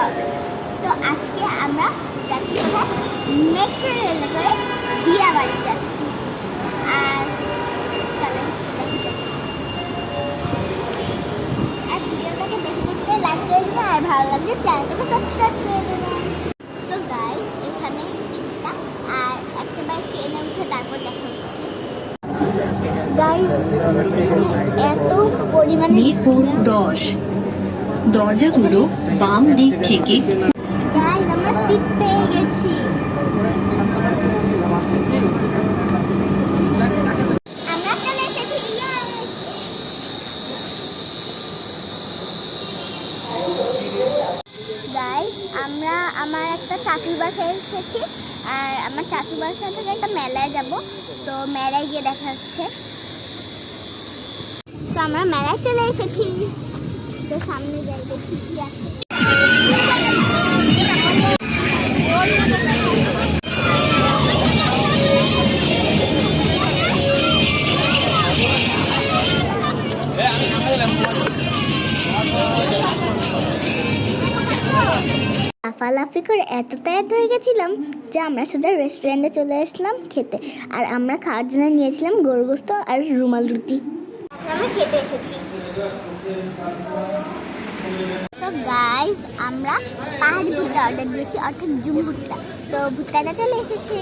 খাওয়া দাওয়া। তো আজকে আমরা যাচ্ছি কোথায়? মেট্রো রেলে করে দিয়াবাড়ি যাচ্ছি। আর চলেন দেখে যাই। আর ভিডিওটাকে বেশি বেশি করে লাইক করে দেবেন, আর ভালো লাগলে চ্যানেলটাকে সাবস্ক্রাইব করে দেবেন। সো গাইস, এখানে টিকিটটা, আর একেবারে ট্রেনে উঠে তারপর দেখা হচ্ছে। গাইস, এত পরিমাণে মিরপুর 10, দরজাগুলো বাম দিক থেকে। গাইস, আমরা সিট পেয়ে গেছি। আমরা চলে এসেছি। গাইস, আমরা আমার একটা চাচুর বাসায় এসেছি, আর আমার চাচুর বাসা থেকে একটা মেলায় যাব। তো মেলায় গিয়ে দেখা হচ্ছে। তো আমরা মেলায় চলে এসেছি। তো সামনে যাই, দেখি কি আছে। লাফালাফি করে এত টায়ার্ড হয়ে গেছিলাম যে আমরা সোজা রেস্টুরেন্টে চলে আসলাম খেতে। আর আমরা খাওয়ার জন্য নিয়েছিলাম গরু গোস্ত আর রুমাল রুটি। আমরা খেতে এসেছি। তো গাইস, আমরা পাহাড়ি ভুট্টা অর্ডার দিয়েছি, অর্থাৎ জুম ভুট্টা। তো ভুট্টাটা চলে এসেছে।